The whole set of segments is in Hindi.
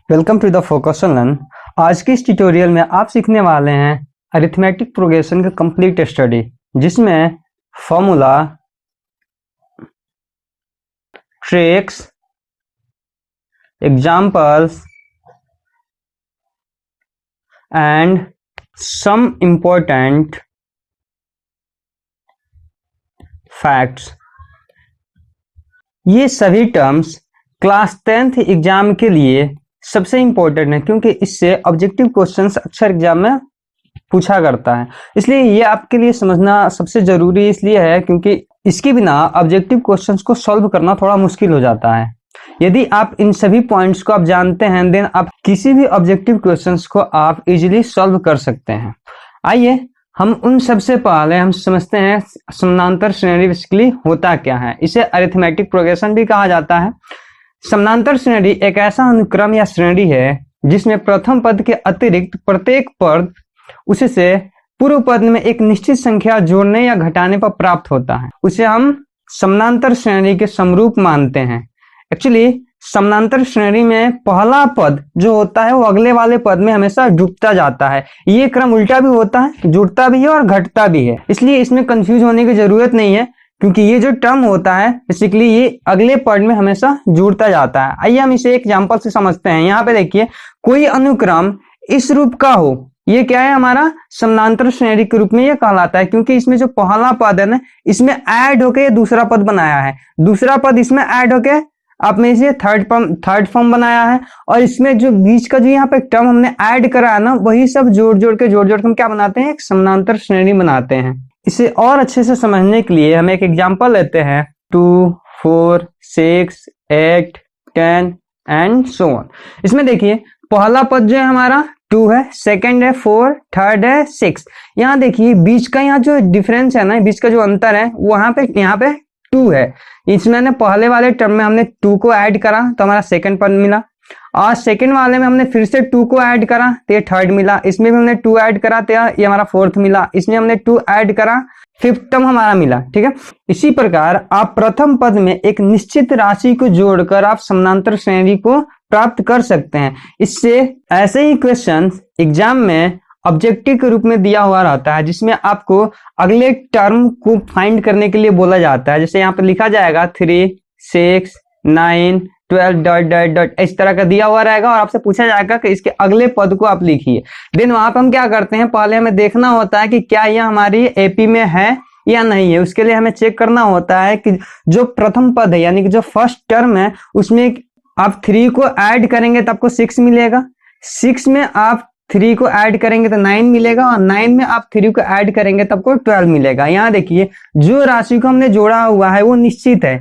Welcome to the focus on learn. आज के इस ट्यूटोरियल में आप सीखने वाले हैं अरिथमेटिक प्रोग्रेशन का कंप्लीट स्टडी, जिसमें formula, tricks, examples and some important facts, ये सभी टर्म्स क्लास 10th एग्जाम के लिए सबसे इंपॉर्टेंट है, क्योंकि इससे ऑब्जेक्टिव क्वेश्चंस अक्सर एग्जाम में पूछा करता है। इसलिए ये आपके लिए समझना सबसे जरूरी इसलिए है क्योंकि इसके बिना ऑब्जेक्टिव क्वेश्चंस को सॉल्व करना थोड़ा मुश्किल हो जाता है। यदि आप इन सभी पॉइंट्स को आप जानते हैं, देन आप किसी भी ऑब्जेक्टिव क्वेश्चंस को आप इजीली सॉल्व कर सकते हैं। आइए हम उन सबसे पहले हम समझते हैं समानांतर श्रेणी बेसिकली होता क्या है। इसे अरिथमेटिक प्रोग्रेशन भी कहा जाता है। समानांतर श्रेणी एक ऐसा अनुक्रम या श्रेणी है जिसमें प्रथम पद के अतिरिक्त प्रत्येक पद उससे पूर्व पद में एक निश्चित संख्या जोड़ने या घटाने पर प्राप्त होता है। उसे हम समानांतर श्रेणी के समरूप मानते हैं। एक्चुअली समानांतर श्रेणी में पहला पद जो होता है वो अगले वाले पद में हमेशा जुड़ता जाता है। ये क्रम उल्टा भी होता है, जुड़ता भी है और घटता भी है। इसलिए इसमें कंफ्यूज होने की जरूरत नहीं है, क्योंकि ये जो टर्म होता है बेसिकली ये अगले पद में हमेशा जुड़ता जाता है। आइए हम इसे एक एग्जांपल से समझते हैं। यहाँ पे देखिए, कोई अनुक्रम इस रूप का हो, ये क्या है, हमारा समानांतर श्रेणी के रूप में ये कहलाता है, क्योंकि इसमें जो पहला पद है ना, इसमें ऐड होके दूसरा पद बनाया है, दूसरा पद इसमें ऐड होके आप में से थर्ड फॉर्म बनाया है, और इसमें जो बीच का जो यहाँ पे टर्म हमने ऐड करा है ना, वही सब जोड़ जोड़ के हम क्या बनाते हैं, एक समानांतर श्रेणी बनाते हैं। इसे और अच्छे से समझने के लिए हम एक एग्जांपल लेते हैं 2, 4, 6, 8, 10 एंड सो ऑन। इसमें देखिए पहला पद जो है हमारा 2 है, सेकंड है 4, थर्ड है 6। यहाँ देखिए बीच का यहाँ जो डिफरेंस है ना, बीच का जो अंतर है वो यहाँ पे 2 है। इसमें पहले वाले टर्म में हमने 2 को ऐड करा तो हमारा सेकंड पद मिला, और सेकंड वाले में हमने फिर से 2 को ऐड करा तो ये थर्ड मिला, इसमें भी हमने 2 ऐड करा तो ये हमारा फोर्थ मिला, इसमें हमने 2 ऐड करा फिफ्थ टर्म हमारा मिला। ठीक है, इसी प्रकार आप प्रथम पद में एक निश्चित राशि को जोड़कर आप समानांतर श्रेणी को प्राप्त कर सकते हैं। इससे ऐसे ही क्वेश्चन एग्जाम में ऑब्जेक्टिव के रूप में दिया हुआ रहता है, जिसमें आपको अगले टर्म को फाइंड करने के लिए बोला जाता है। जैसे यहाँ पे लिखा जाएगा 3, 6, 9, 12 डॉट डॉट डॉट, इस तरह का दिया हुआ रहेगा, और आपसे पूछा जाएगा कि इसके अगले पद को आप लिखिए। देन वहां पर हम क्या करते हैं, पहले हमें देखना होता है कि क्या यह हमारी एपी में है या नहीं है। उसके लिए हमें चेक करना होता है कि जो प्रथम पद है यानी कि जो फर्स्ट टर्म है उसमें आप 3 को ऐड करेंगे तो आपको 6 मिलेगा, 6 में आप 3 को ऐड करेंगे तो 9 मिलेगा, और 9 में आप 3 को ऐड करेंगे तो आपको 12 मिलेगा। यहाँ देखिए जो राशि को हमने जोड़ा हुआ है वो निश्चित है,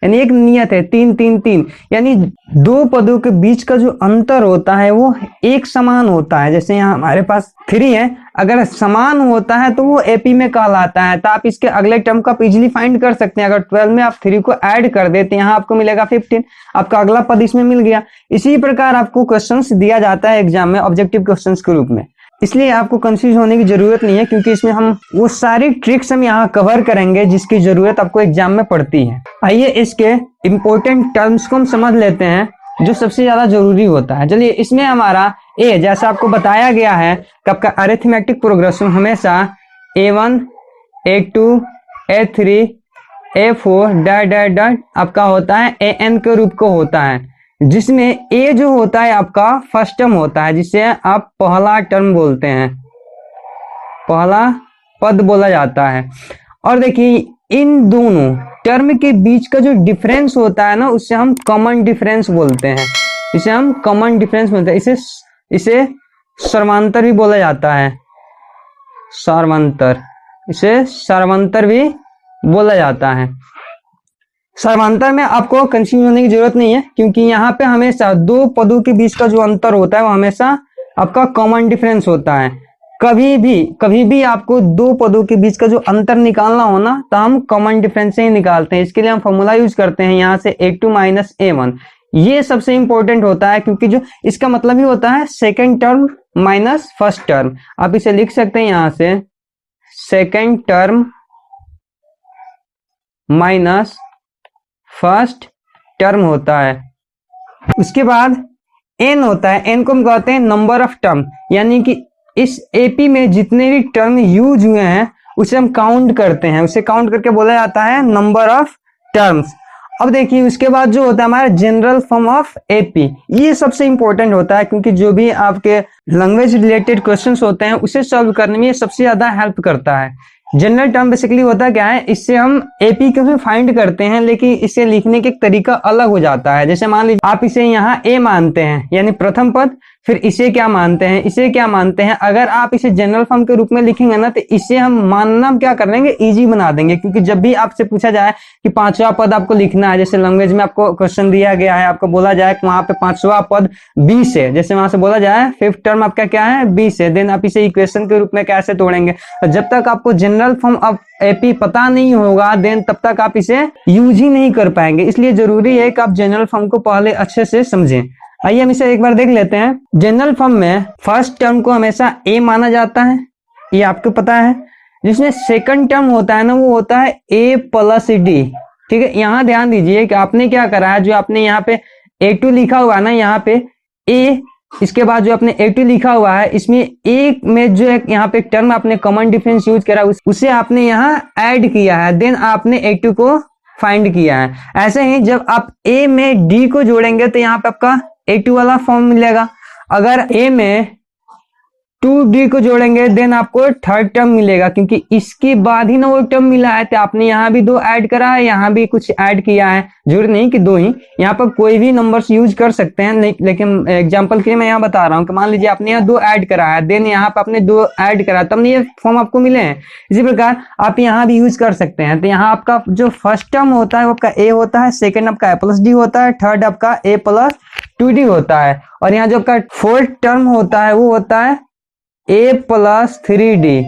यानी एक नियत है, 3 3 3, यानी दो पदों के बीच का जो अंतर होता है वो एक समान होता है। जैसे यहाँ हमारे पास 3 है, अगर समान होता है तो वो एपी में कहलाता है। तो आप इसके अगले टर्म को आप इजीली फाइंड कर सकते हैं। अगर 12 में आप 3 को ऐड कर देते हैं, यहाँ आपको मिलेगा 15, आपका अगला पद इसमें मिल गया। इसी प्रकार आपको क्वेश्चंस दिया जाता है एग्जाम में ऑब्जेक्टिव क्वेश्चंस के रूप में। इसलिए आपको कंफ्यूज होने की जरूरत नहीं है, क्योंकि इसमें हम वो सारी ट्रिक्स हम यहाँ कवर करेंगे जिसकी जरूरत आपको एग्जाम में पड़ती है। आइए इसके इंपॉर्टेंट टर्म्स को हम समझ लेते हैं जो सबसे ज्यादा जरूरी होता है। चलिए, इसमें हमारा ए, जैसा आपको बताया गया है कि आपका अरिथमेटिक प्रोग्रेशन हमेशा A1, A2, A3, A4 dot dot dot आपका होता है AN के रूप को होता है, जिसमें ए जो होता है आपका फर्स्ट टर्म होता है, जिसे आप पहला टर्म बोलते हैं, पहला पद बोला जाता है। और देखिए इन दोनों टर्म के बीच का जो डिफरेंस होता है ना, उससे हम कॉमन डिफरेंस बोलते हैं, इसे हम कॉमन डिफरेंस बोलते हैं। इसे सर्वांतर भी बोला जाता है, सर्वांतर, इसे सर्वांतर भी बोला जाता है। सर्वांतर में आपको कंफ्यूज होने की जरूरत नहीं है, क्योंकि यहाँ पे हमेशा दो पदों के बीच का जो अंतर होता है वो हमेशा आपका कॉमन डिफरेंस होता है। कभी भी आपको दो पदों के बीच का जो अंतर निकालना हो ना, तो हम कॉमन डिफरेंस से ही निकालते हैं। इसके लिए हम फॉर्मूला यूज करते हैं यहाँ से A2 माइनस A1। ये सबसे इंपॉर्टेंट होता है, क्योंकि जो इसका मतलब ही होता है second term minus first term. आप इसे लिख सकते हैं यहाँ से second term minus first term होता है। उसके बाद एन होता है, एन को हम कहते हैं नंबर ऑफ टर्म, यानी कि इस एपी में जितने भी टर्म यूज हुए हैं उसे हम काउंट करते हैं, उसे काउंट करके बोला जाता है नंबर ऑफ टर्म्स। अब देखिए उसके बाद जो होता है हमारा जनरल फॉर्म ऑफ एपी, ये सबसे इंपॉर्टेंट होता है क्योंकि जो भी आपके लैंग्वेज रिलेटेड क्वेश्चंस होते हैं उसे सॉल्व करने में ये सबसे ज्यादा हेल्प करता है। जनरल टर्म बेसिकली होता क्या है, इससे हम एपी को फाइंड करते हैं लेकिन इसे लिखने के तरीका अलग हो जाता है। जैसे मान लीजिए आप इसे यहाँ ए मानते हैं यानी प्रथम पद, फिर इसे क्या मानते हैं, इसे क्या मानते हैं। अगर आप इसे जनरल फॉर्म के रूप में लिखेंगे ना तो इसे हम मानना क्या कर देंगे, इजी बना देंगे। क्योंकि जब भी आपसे पूछा जाए कि पांचवा पद आपको लिखना है, जैसे लैंग्वेज में आपको क्वेश्चन दिया गया है, आपको बोला जाए कि वहां पे पांचवा पद 20 है, जैसे वहां से बोला जाए फिफ्थ टर्म आपका क्या है 20 है, देन आप इसे इक्वेशन के रूप में कैसे तोड़ेंगे। तो जब तक आपको जनरल फॉर्म ऑफ एपी पता नहीं होगा देन तब तक आप इसे यूज ही नहीं कर पाएंगे। इसलिए जरूरी है कि आप जनरल फॉर्म को पहले अच्छे से समझें। आइए हम इसे एक बार देख लेते हैं। जनरल फॉर्म में फर्स्ट टर्म को हमेशा ए माना जाता है, ये आपको पता है। जिसमें सेकंड टर्म होता है ना वो होता है ए प्लस डी, ठीक है। यहाँ ध्यान दीजिए कि आपने क्या करा है, जो आपने यहाँ पे A2 लिखा हुआ है ना, यहाँ पे ए, इसके बाद जो आपने A2 लिखा हुआ है इसमें एक में जो एक यहाँ पे टर्म आपने कॉमन डिफरेंस यूज करा उसे आपने यहाँ ऐड किया है, देन आपने A2 को फाइंड किया है। ऐसे ही जब आप A में D को जोड़ेंगे तो यहाँ पे आपका A2 वाला फॉर्म मिलेगा। अगर A में 2D को जोड़ेंगे देन आपको थर्ड टर्म मिलेगा, क्योंकि इसके बाद ही ना वो टर्म मिला है। तो आपने यहाँ भी 2 ऐड करा है, यहाँ भी कुछ ऐड किया है, जरूरी नहीं कि 2 ही, यहाँ पर कोई भी नंबर्स यूज कर सकते हैं। लेकिन एग्जांपल के लिए मैं यहाँ बता रहा हूँ कि मान लीजिए आपने यहाँ 2 ऐड करा है, देन यहाँ पर आपने 2 ऐड करा तब ये फॉर्म आपको मिले हैं। इसी प्रकार आप यहाँ भी यूज कर सकते हैं। तो यहाँ आपका जो फर्स्ट टर्म होता है वो आपका ए होता है, सेकेंड आपका ए प्लस डी होता है, थर्ड आपका ए प्लस 2D होता है, और यहाँ जो आपका फोर्थ टर्म होता है वो होता है ए प्लस 3D।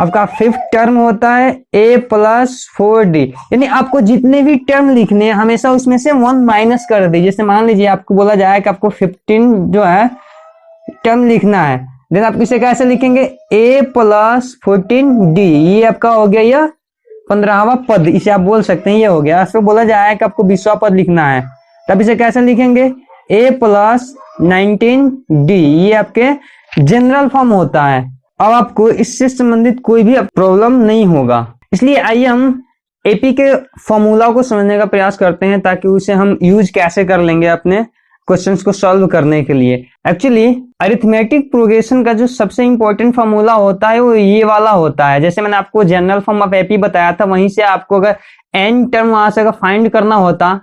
आपका फिफ्थ टर्म होता है ए प्लस 4D। यानी आपको जितने भी टर्म लिखने हैं हमेशा उसमें से 1 माइनस कर दीजिए। जैसे मान लीजिए आपको बोला जाए कि आपको 15 जो है टर्म लिखना है, देन आप इसे कैसे लिखेंगे, ए प्लस 14D। ये आपका हो गया यह 15वां पद, इसे आप बोल सकते हैं ये हो गया। इसमें बोला जाए कि आपको 20वां पद लिखना है, तब इसे कैसे लिखेंगे, ए प्लस 19D। ये आपके जनरल फॉर्म होता है। अब आपको इससे संबंधित कोई भी प्रॉब्लम नहीं होगा। इसलिए आइए हम एपी के फॉर्मूला को समझने का प्रयास करते हैं ताकि उसे हम यूज कैसे कर लेंगे अपने क्वेश्चंस को सॉल्व करने के लिए। एक्चुअली अरिथमेटिक प्रोग्रेशन का जो सबसे इंपॉर्टेंट फॉर्मूला होता है वो ये वाला होता है। जैसे मैंने आपको जनरल फॉर्म ऑफ एपी बताया था, वहीं से आपको अगर एन टर्म वहां से अगर फाइंड करना होता,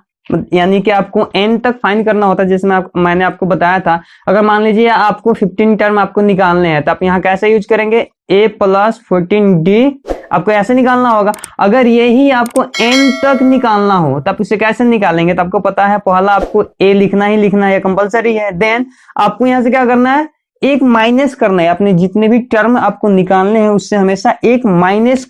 यानी कि आपको n तक फाइंड करना होता है, जैसे मैंने आपको बताया था। अगर मान लीजिए आपको 15 टर्म आपको निकालने हैं तो आप यहाँ कैसे यूज करेंगे, a प्लस 14D आपको ऐसे निकालना होगा। अगर यही आपको n तक निकालना हो तो आप इसे कैसे निकालेंगे, तो आपको पता है पहला आपको a लिखना ही लिखना है, कंपलसरी है। देन आपको यहाँ से क्या करना है, एक माइनस करना है। अपने जितने भी टर्म आपको निकालने हैं उससे हमेशा एक माइनस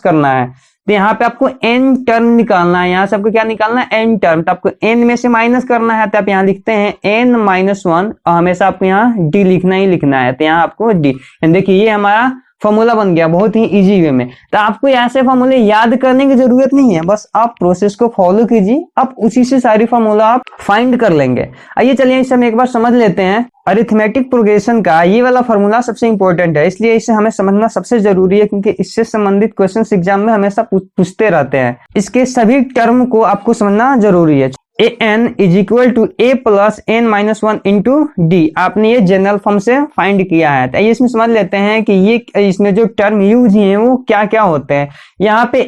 करना है। तो यहाँ पे आपको n टर्म निकालना है, यहाँ से आपको क्या निकालना है, n टर्म। तो आपको n में से माइनस करना है, तो आप यहाँ लिखते हैं n-1 और हमेशा आपको यहाँ d लिखना ही लिखना है। तो यहाँ आपको d, देखिए ये हमारा फॉर्मूला बन गया बहुत ही इजी वे में। तो आपको ऐसे फॉर्मूले याद करने की जरूरत नहीं है, बस आप प्रोसेस को फॉलो कीजिए, आप उसी से सारी फॉर्मूला आप फाइंड कर लेंगे। आइए चलिए इसे हम एक बार समझ लेते हैं। अरिथमेटिक प्रोग्रेशन का ये वाला फॉर्मूला सबसे इंपॉर्टेंट है, इसलिए इसे हमें समझना सबसे जरूरी है, क्योंकि इससे संबंधित क्वेश्चन एग्जाम में हमेशा पूछते रहते हैं। इसके सभी टर्म को आपको समझना जरूरी है। an is equal to a plus n-1 into D, आपने ये जनरल फॉर्म से फाइंड किया है। तो ये इसमें समझ लेते हैं कि ये इसमें जो टर्म यूज हैं वो क्या क्या होते हैं। यहाँ पे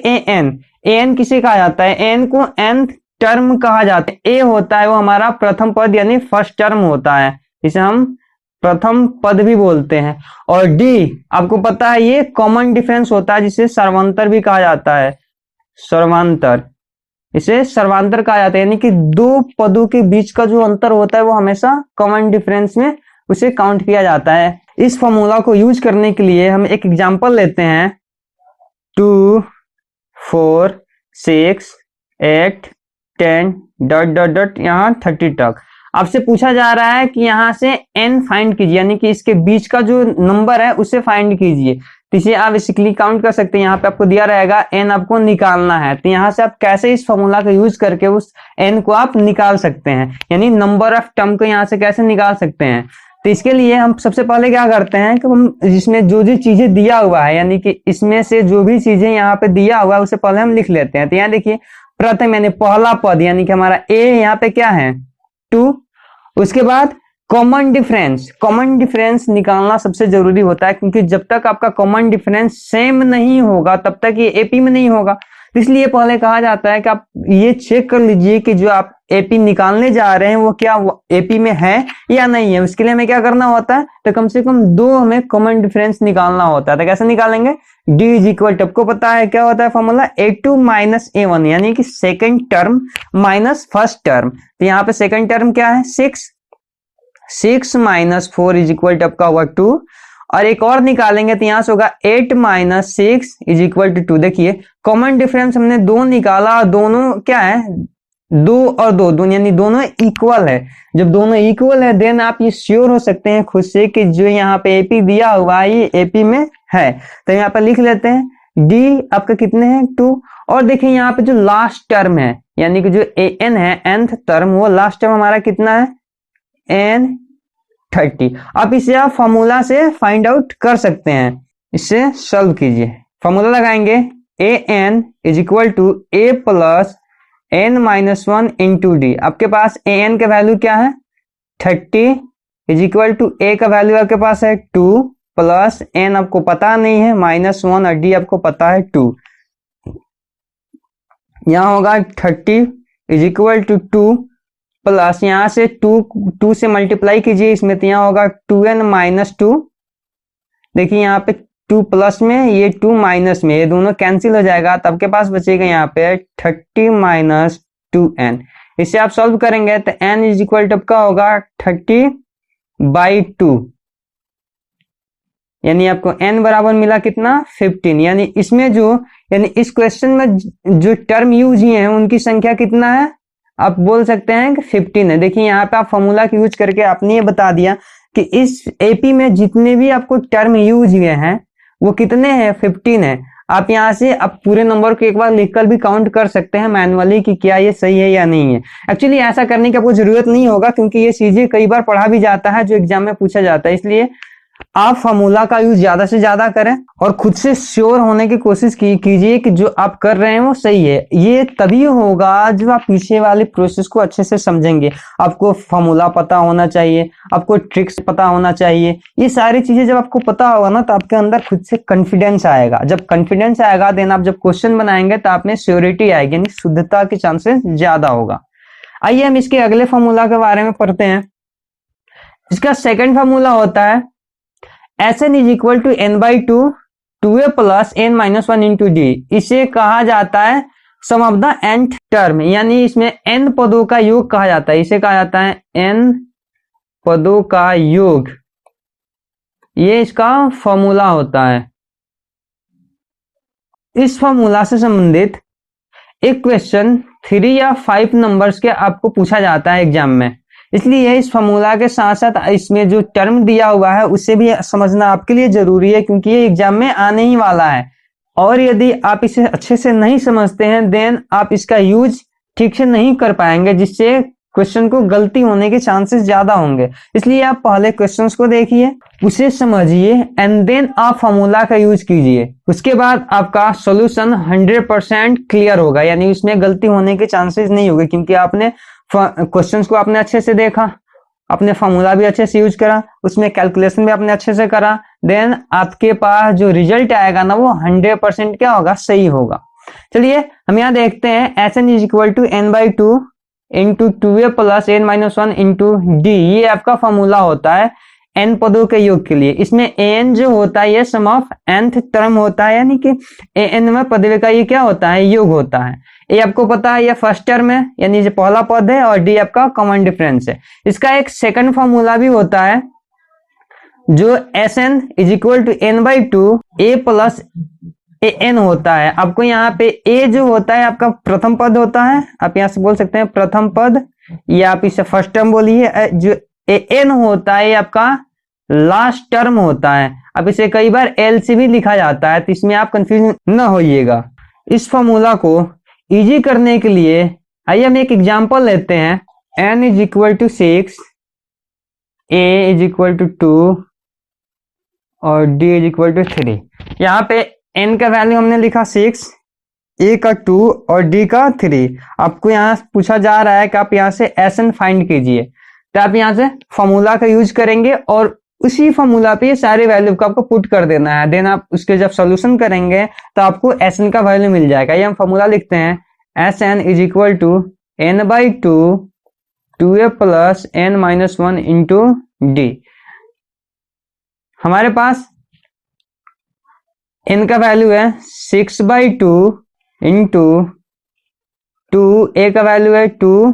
an किसे कहा जाता है, n को nth टर्म कहा जाता है। a होता है वो हमारा प्रथम पद यानी फर्स्ट टर्म होता है, जिसे हम प्रथम पद भी बोलते हैं। और d आपको पता है ये कॉमन डिफरेंस होता है, जिसे सर्वांतर भी कहा जाता है। सर्वांतर, इसे सर्वांतर कहा जाता है, यानी कि दो पदों के बीच का जो अंतर होता है वो हमेशा कॉमन डिफरेंस में उसे काउंट किया जाता है। इस फॉर्मूला को यूज करने के लिए हम एक एग्जांपल लेते हैं। 2, 4, 6, 8, 10 डॉट डॉट डॉट यहाँ 30 तक आपसे पूछा जा रहा है कि यहाँ से n फाइंड कीजिए, यानी कि इसके बीच का जो नंबर है उसे फाइंड कीजिए। तो इसे आप बेसिकली काउंट कर सकते हैं। यहाँ पे आपको दिया रहेगा n आपको निकालना है, तो यहाँ से आप कैसे इस फॉर्मूला का यूज करके उस n को आप निकाल सकते हैं, यानी नंबर ऑफ टर्म को यहाँ से कैसे निकाल सकते हैं। तो इसके लिए हम सबसे पहले क्या करते हैं कि हम जिसमें जो जो चीजें दिया हुआ है, यानी कि इसमें से जो भी चीजें यहाँ पे दिया हुआ है उसे पहले हम लिख लेते हैं। तो यहाँ देखिए प्रथम यानी पहला पद यानी कि हमारा a यहाँ पे क्या है 2। उसके बाद कॉमन डिफरेंस निकालना सबसे जरूरी होता है, क्योंकि जब तक आपका कॉमन डिफरेंस सेम नहीं होगा तब तक ये एपी में नहीं होगा। इसलिए पहले कहा जाता है कि आप ये चेक कर लीजिए कि जो आप एपी निकालने जा रहे हैं वो क्या एपी में है या नहीं है। उसके लिए हमें क्या करना होता है, तो कम से कम 2 हमें कॉमन डिफरेंस निकालना होता है। तो कैसे निकालेंगे, d इज इक्वल टू, आपको पता है क्या होता है फॉर्मूला, a2 माइनस a1 यानी कि second term minus first term. तो यहाँ पे सेकेंड टर्म क्या है 6 माइनस 4 इज इक्वल टू आपका होगा 2, और एक और निकालेंगे तो यहां से होगा 8 माइनस 6 इज इक्वल टू 2। देखिए कॉमन डिफरेंस हमने 2 निकाला और दोनों क्या है 2 और 2 यानी दोनों इक्वल है। जब दोनों इक्वल है देन आप ये श्योर हो सकते हैं खुद से कि जो यहाँ पे एपी दिया हुआ है ये एपी में है। तो यहाँ पे लिख लेते हैं डी आपका कितने हैं 2, और देखिए यहाँ पे जो लास्ट टर्म है यानी कि जो एन है nth टर्म, वो लास्ट टर्म हमारा कितना है n 30। अब इसे आप फॉर्मूला से फाइंड आउट कर सकते हैं, इससे सॉल्व कीजिए। फॉर्मूला लगाएंगे an is equal to a plus n minus 1 into D. आपके पास an का वैल्यू क्या है 30 इज इक्वल टू a का वैल्यू आपके पास है 2 प्लस n आपको पता नहीं है माइनस 1 और d आपको पता है 2। यहां होगा 30 इज इक्वल टू 2 प्लस यहां से 2 से मल्टीप्लाई कीजिए इसमें, तो यहाँ होगा 2n माइनस 2। देखिए यहाँ पे 2 प्लस में ये 2 माइनस में, ये दोनों कैंसिल हो जाएगा, तो आपके पास बचेगा यहाँ पे 30 माइनस 2n। इसे आप सॉल्व करेंगे तो n इज इक्वल टू आपका होगा 30/2, यानी आपको n बराबर मिला कितना 15। यानी इसमें यानी इस क्वेश्चन में जो टर्म यूज ही है उनकी संख्या कितना है, आप बोल सकते हैं कि 15 है। देखिए यहाँ पे आप फॉर्मूला की यूज करके आपने ये बता दिया कि इस एपी में जितने भी आपको टर्म यूज हुए हैं वो कितने हैं 15 है। आप यहाँ से आप पूरे नंबर को एक बार लिखकर भी काउंट कर सकते हैं मैनुअली कि क्या ये सही है या नहीं है। एक्चुअली ऐसा करने की आपको जरूरत नहीं होगा, क्योंकि ये चीजें कई बार पढ़ा भी जाता है जो एग्जाम में पूछा जाता है। इसलिए आप फॉर्मूला का यूज ज्यादा से ज्यादा करें और खुद से श्योर होने की कोशिश कीजिए कि जो आप कर रहे हैं वो सही है। ये तभी होगा जब आप पीछे वाले प्रोसेस को अच्छे से समझेंगे। आपको फॉर्मूला पता होना चाहिए, आपको ट्रिक्स पता होना चाहिए। ये सारी चीजें जब आपको पता होगा ना तो आपके अंदर खुद से कॉन्फिडेंस आएगा। जब कॉन्फिडेंस आएगा देन आप जब क्वेश्चन बनाएंगे तो आप में श्योरिटी आएगी, यानी शुद्धता के चांसेस ज्यादा होगा। आइए हम इसके अगले फॉर्मूला के बारे में पढ़ते हैं। इसका सेकंड फॉर्मूला होता है Sn is equal to n/2 2a plus n minus 1 into D. इसे कहा जाता है sum of the nth term, यानी इसमें n पदों का योग कहा जाता है। इसे कहा जाता है n पदों का योग, ये इसका फॉर्मूला होता है। इस फॉर्मूला से संबंधित एक क्वेश्चन 3 या 5 नंबर्स के आपको पूछा जाता है एग्जाम में, इसलिए इस फॉर्मूला के साथ साथ इसमें जो टर्म दिया हुआ है उसे भी समझना आपके लिए जरूरी है, क्योंकि ये एग्जाम में आने ही वाला है। और यदि आप इसे अच्छे से नहीं समझते हैं देन आप इसका यूज ठीक से नहीं कर पाएंगे, जिससे क्वेश्चन को गलती होने के चांसेस ज्यादा होंगे। इसलिए आप पहले क्वेश्चंस को देखिए, उसे समझिए एंड देन आप फॉर्मूला का यूज कीजिए। उसके बाद आपका सॉल्यूशन 100% क्लियर होगा, यानी उसमें गलती होने के चांसेस नहीं होंगे, क्योंकि आपने क्वेश्चंस को आपने अच्छे से देखा, अपने फॉर्मूला भी अच्छे से यूज करा, उसमें कैलकुलेशन भी आपने अच्छे से करा, देन आपके पास जो रिजल्ट आएगा ना वो 100% क्या होगा, सही होगा। चलिए हम यहाँ देखते हैं Sn is equal to n/2 into 2a plus n minus 1 into D. ये आपका फॉर्मूला होता है n पदों के योग के लिए। इसमें an जो होता है ये सम ऑफ nth टर्म होता है, यानी कि an में पदवे का ये क्या होता है, योग होता है। ये आपको पता है ये फर्स्ट टर्म है, यानी जो पहला पद है, और डी आपका कॉमन डिफरेंस है। इसका एक सेकंड फॉर्मूला भी होता है जो Sn is equal to n/2 a plus an होता है। आपको यहाँ पे a जो होता है आपका प्रथम पद होता है, आप यहाँ से बोल सकते हैं प्रथम पद, या आप इसे फर्स्ट टर्म बोलिए। जो an होता है आपका लास्ट टर्म होता है। अब इसे कई बार एल से भी लिखा जाता है, तो इसमें आप कंफ्यूज न होइएगा। इस फॉर्मूला को इजी करने के लिए आइए हम एक एग्जांपल लेते हैं। n is equal to 6, a is equal to 2 और d इज इक्वल टू 3। यहाँ पे n का वैल्यू हमने लिखा 6, a का 2 और d का 3। आपको यहाँ पूछा जा रहा है कि आप यहाँ से Sn फाइंड कीजिए, तो आप यहाँ से फॉर्मूला का यूज करेंगे और उसी फॉर्मूला पे ये सारे वैल्यू को आपको पुट कर देना है। देन आप उसके जब सोल्यूशन करेंगे तो आपको Sn का वैल्यू मिल जाएगा। ये हम फॉर्मूला लिखते हैं, Sn is equal to n by 2 2a plus n minus 1 into D. हमारे पास n का वैल्यू है 6 बाई 2 इंटू 2, a का वैल्यू है 2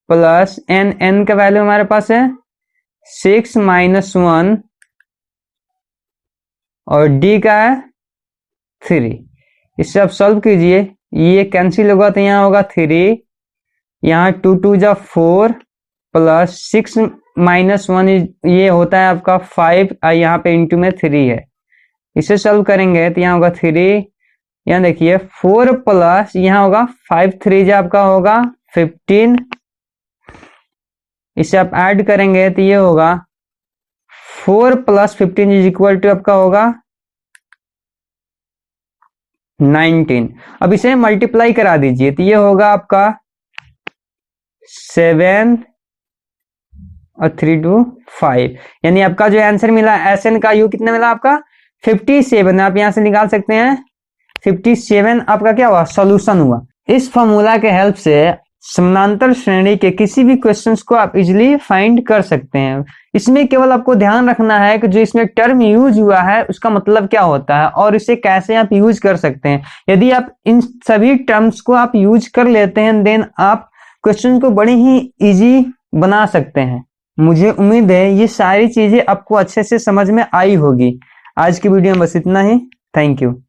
प्लस n का वैल्यू हमारे पास है 6 माइनस 1 और d का है 3। इससे आप सॉल्व कीजिए, ये कैंसिल होगा तो यहाँ होगा 3, यहाँ 2 2 जा 4 प्लस 6 माइनस 1 ये होता है आपका 5, यहाँ पे इंटू में 3 है। इसे सॉल्व करेंगे तो यहाँ होगा 3, यहाँ देखिए 4 प्लस यहाँ होगा 5 3 जो आपका होगा 15। इसे आप ऐड करेंगे तो ये होगा 4 प्लस 15 इज इक्वल टू आपका होगा 19। अब इसे मल्टीप्लाई करा दीजिए तो ये होगा आपका 7 और 3 2 5, यानी आपका जो आंसर मिला Sn का यू कितना मिला आपका 57। आप यहां से निकाल सकते हैं 57 आपका क्या हुआ, सॉल्यूशन हुआ। इस फॉर्मूला के हेल्प से समानांतर श्रेणी के किसी भी क्वेश्चंस को आप इजीली फाइंड कर सकते हैं। इसमें केवल आपको ध्यान रखना है कि जो इसमें टर्म यूज हुआ है उसका मतलब क्या होता है और इसे कैसे आप यूज कर सकते हैं। यदि आप इन सभी टर्म्स को आप यूज कर लेते हैं देन आप क्वेश्चन को बड़ी ही इजी बना सकते हैं। मुझे उम्मीद है ये सारी चीजें आपको अच्छे से समझ में आई होगी। आज की वीडियो में बस इतना ही। Thank you.